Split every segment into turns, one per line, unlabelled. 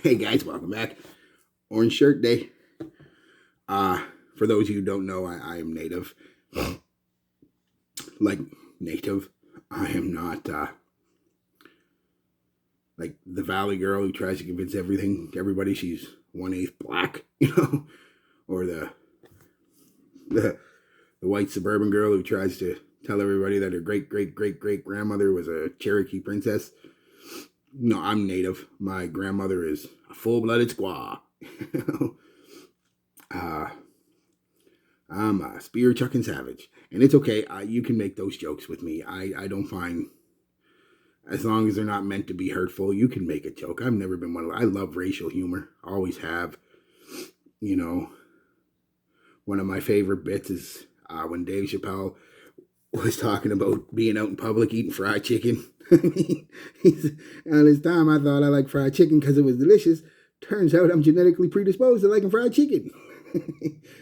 Hey guys, welcome back. Orange Shirt Day. For those of you who don't know, I am native. Like native. I am not like the Valley girl who tries to convince everybody she's 1/8 black, or the the white suburban girl who tries to tell everybody that her great grandmother was a Cherokee princess. No, I'm native. My grandmother is a full-blooded squaw. uh, I'm a spear chucking savage, and it's okay. You can make those jokes with me. I don't find, as long as they're not meant to be hurtful. You can make a joke. I've never been one of. I love racial humor. Always have. You know, one of my favorite bits is when Dave Chappelle was talking about being out in public eating fried chicken. He's, at this time, I thought I liked fried chicken because it was delicious. Turns out I'm genetically predisposed to liking fried chicken.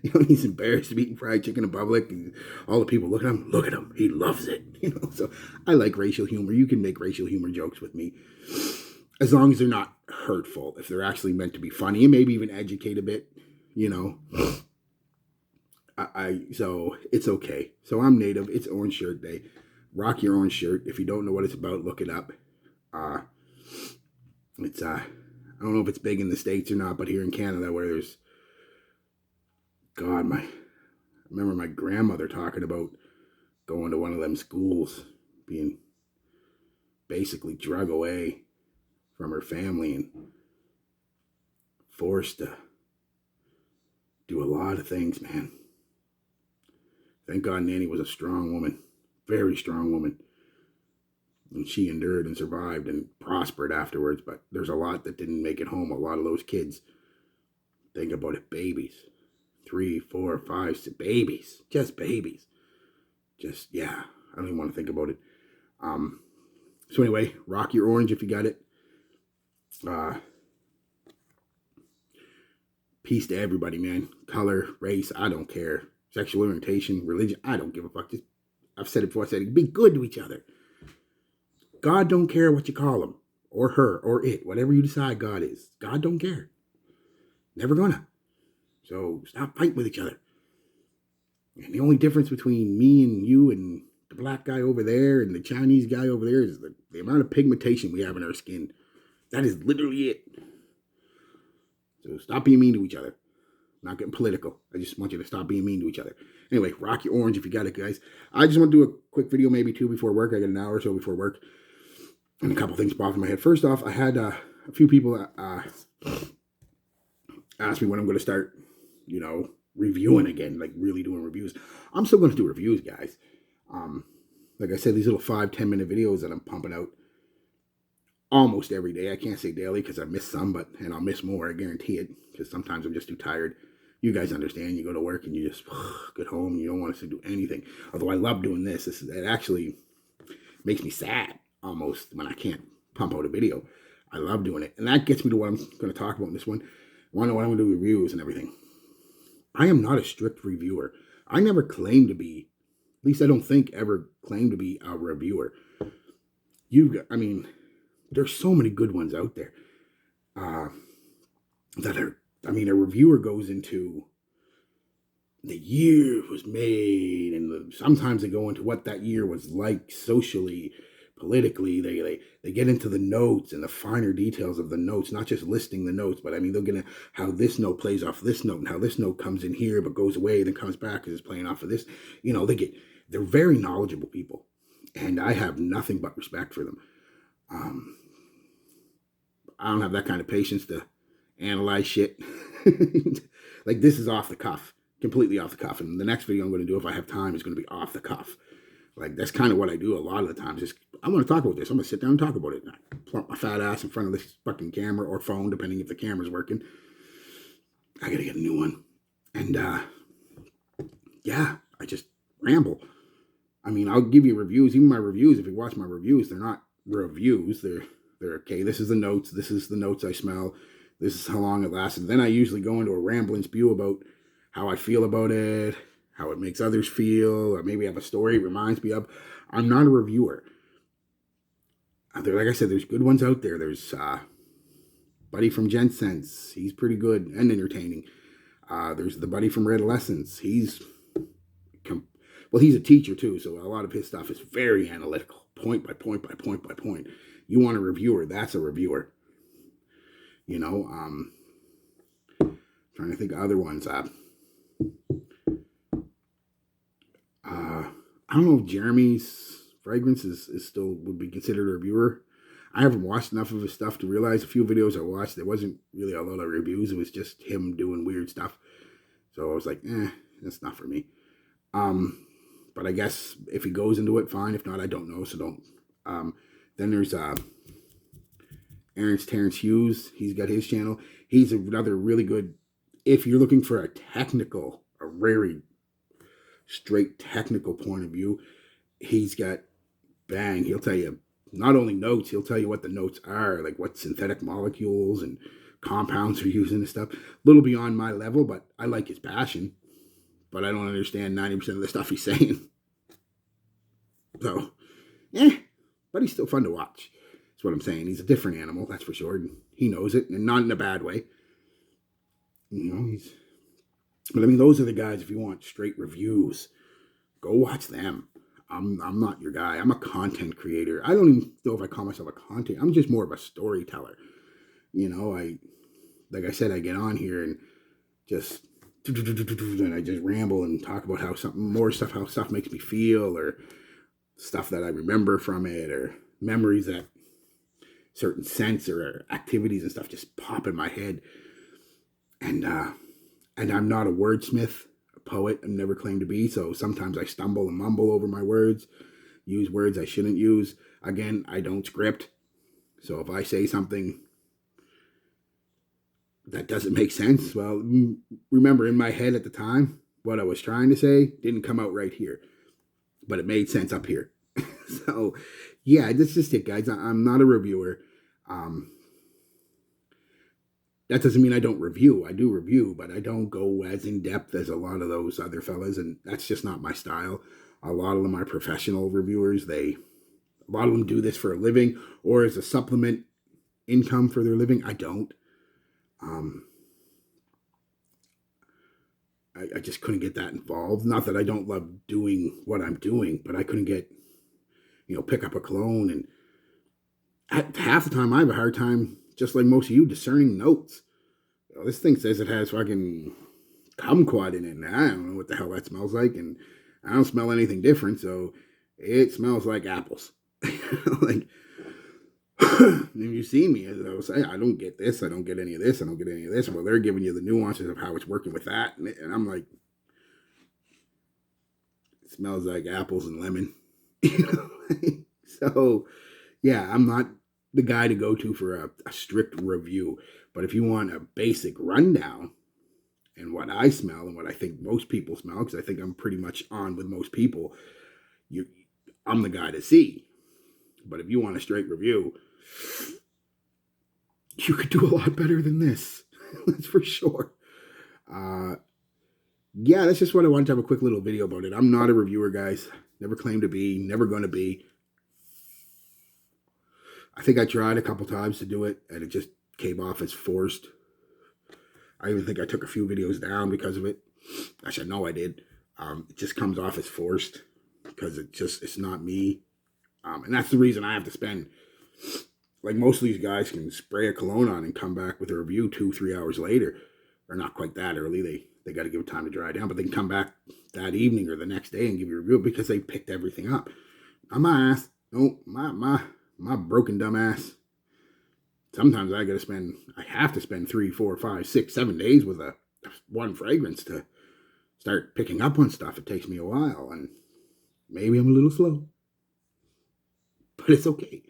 He's embarrassed of eating fried chicken in public, and all the people look at him. Look at him, he loves it. So I like racial humor. You can make racial humor jokes with me, as long as they're not hurtful. If they're actually meant to be funny and maybe even educate a bit, you know. So it's okay. So I'm native. It's Orange Shirt Day. Rock your orange shirt. If you don't know what it's about, look it up. Uh, it's I don't know if it's big in the States or not, but here in Canada, where there's God, I remember my grandmother talking about going to one of them schools, being basically drug away from her family and forced to do a lot of things, man. Thank God Nanny was a strong woman, very strong woman. And she endured and survived and prospered afterwards, but there's a lot that didn't make it home. A lot of those kids, think about it, babies. 3, 4, 5, 6 babies. Just babies. Just, yeah, I don't even want to think about it. So anyway, rock your orange if you got it. Peace to everybody, man. Color, race, I don't care. Sexual orientation, religion, I don't give a fuck. Just, I've said it before, I said it. Be good to each other. God don't care what you call him, or her, or it, whatever you decide God is. God don't care. Never gonna. So stop fighting with each other. And the only difference between me and you and the black guy over there and the Chinese guy over there is the amount of pigmentation we have in our skin. That is literally it. So stop being mean to each other. I'm not getting political. I just want you to stop being mean to each other. Anyway, rock your orange if you got it, guys. I just want to do a quick video, maybe 2 before work. I got an hour or so before work. And a couple things popped in my head. First off, I had a few people ask me when I'm going to start, reviewing again, like really doing reviews. I'm still going to do reviews, guys. Like I said, these little 5-10 minute videos that I'm pumping out almost every day. I can't say daily because I miss some, and I'll miss more. I guarantee it, because sometimes I'm just too tired. You guys understand. You go to work and you just get home and you don't want us to do anything. Although I love doing this. It actually makes me sad almost when I can't pump out a video. I love doing it. And that gets me to what I'm going to talk about in this one. I want to know what I'm going to do reviews and everything. I am not a strict reviewer. I never claimed to be, at least I don't think ever claimed to be a reviewer. There's so many good ones out there that are, a reviewer goes into the year it was made, and sometimes they go into what that year was like socially, politically. They get into the notes and the finer details of the notes, not just listing the notes, but they'll get into how this note plays off this note and how this note comes in here but goes away then comes back because it's playing off of this. They're very knowledgeable people, and I have nothing but respect for them. I don't have that kind of patience to analyze shit. Like, this is off the cuff, completely off the cuff. And the next video I'm going to do, if I have time, is going to be off the cuff. Like, that's kind of what I do a lot of the times. Just, I want to talk about this. I'm going to sit down and talk about it. And I plump my fat ass in front of this fucking camera or phone, depending if the camera's working. I got to get a new one. And, yeah, I just ramble. I'll give you reviews. Even my reviews, if you watch my reviews, they're not reviews. They're okay. This is the notes. This is the notes I smell. This is how long it lasted. Then I usually go into a rambling spew about how I feel about it, how it makes others feel, or maybe I have a story it reminds me of. I'm not a reviewer. Like I said, there's good ones out there. But Buddy from Gensense, he's pretty good and entertaining. There's the buddy from Redolescence. He's a teacher too, so a lot of his stuff is very analytical, point by point by point by point. You want a reviewer, that's a reviewer. You know, trying to think of other ones. I don't know if Jeremy's Fragrance is still would be considered a reviewer. I haven't watched enough of his stuff to realize. A few videos I watched, there wasn't really a lot of reviews. It was just him doing weird stuff. So I was like, that's not for me. But I guess if he goes into it, fine. If not, I don't know, so don't. Then there's Terrence Hughes. He's got his channel. He's another really good, if you're looking for a very straight technical point of view, he's got he'll tell you not only notes, he'll tell you what the notes are, like what synthetic molecules and compounds are using and stuff. A little beyond my level, but I like his passion. But I don't understand 90% of the stuff he's saying. So, but he's still fun to watch. That's what I'm saying. He's a different animal, that's for sure. And he knows it, and not in a bad way. You know, but I mean, those are the guys, if you want straight reviews, go watch them. I'm not your guy. I'm a content creator. I don't even know if I call myself a content. I'm just more of a storyteller. You know, like I said, I get on here and just I just ramble and talk about how stuff makes me feel, or stuff that I remember from it, or memories that certain scents or activities and stuff just pop in my head. And I'm not a wordsmith, a poet. I've never claimed to be. So sometimes I stumble and mumble over my words, use words I shouldn't use. Again, I don't script. So if I say something that doesn't make sense, well, remember, in my head at the time, what I was trying to say didn't come out right here, but it made sense up here. So yeah, that's just it, guys. I'm not a reviewer. That doesn't mean I don't review. I do review, but I don't go as in depth as a lot of those other fellas, and that's just not my style. A lot of them are professional reviewers. A lot of them do this for a living or as a supplement income for their living. I don't. I just couldn't get that involved. Not that I don't love doing what I'm doing, but I couldn't get, pick up a cologne. And half the time I have a hard time, just like most of you, discerning notes. This thing says it has fucking kumquat in it, and I don't know what the hell that smells like, and I don't smell anything different, so it smells like apples. Like, if you see me, as I was saying, I don't get this, I don't get any of this, I don't get any of this. Well, they're giving you the nuances of how it's working with that, and I'm like, it smells like apples and lemon. So, yeah, I'm not the guy to go to for a strict review. But if you want a basic rundown and what I smell and what I think most people smell, because I think I'm pretty much on with most people, I'm the guy to see. But if you want a straight review, you could do a lot better than this. That's for sure. Yeah, that's just what I wanted to have a quick little video about it. I'm not a reviewer, guys. Never claimed to be, never going to be. I think I tried a couple times to do it, and it just came off as forced. I even think I took a few videos down because of it. Actually, I know I did. It just comes off as forced because it's not me. And that's the reason I have to spend, like most of these guys can spray a cologne on and come back with a review 2-3 hours later. Or not quite that early. They got to give it time to dry down, but they can come back that evening or the next day and give you a review because they picked everything up. Not my ass. No, my broken dumb ass. Sometimes I have to spend 3, 4, 5, 6, 7 days with one fragrance to start picking up on stuff. It takes me a while, and maybe I'm a little slow, but it's okay.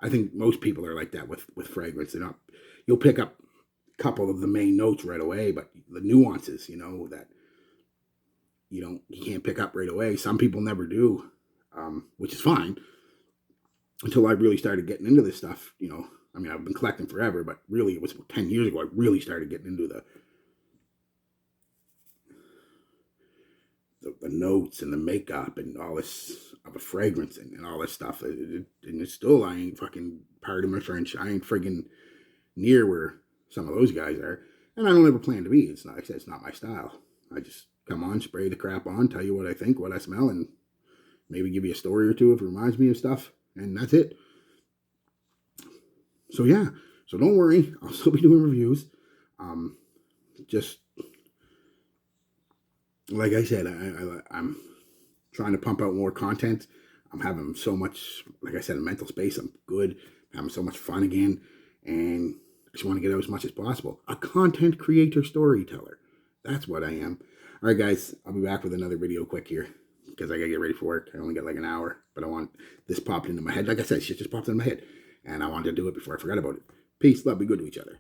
I think most people are like that with fragrance. You'll pick up a couple of the main notes right away, but the nuances, that you can't pick up right away. Some people never do, which is fine. Until I really started getting into this stuff, I've been collecting forever, but really it was 10 years ago I really started getting into the notes and the makeup and all this of a fragrance and all this stuff. And it's still, I ain't fucking, pardon my French, I ain't friggin' near where some of those guys are. And I don't ever plan to be. It's not, like I said, it's not my style. I just come on, spray the crap on, tell you what I think, what I smell, and maybe give you a story or two if it reminds me of stuff. And that's it. So yeah, so don't worry. I'll still be doing reviews. Just like I said, I'm trying to pump out more content. I'm having so much, like I said, a mental space. I'm good. I'm having so much fun again. And I just want to get out as much as possible. A content creator storyteller. That's what I am. All right, guys. I'll be back with another video quick here because I got to get ready for work. I only got like an hour. But I want this popped into my head. Like I said, shit just popped in my head. And I wanted to do it before I forgot about it. Peace. Love. Be good to each other.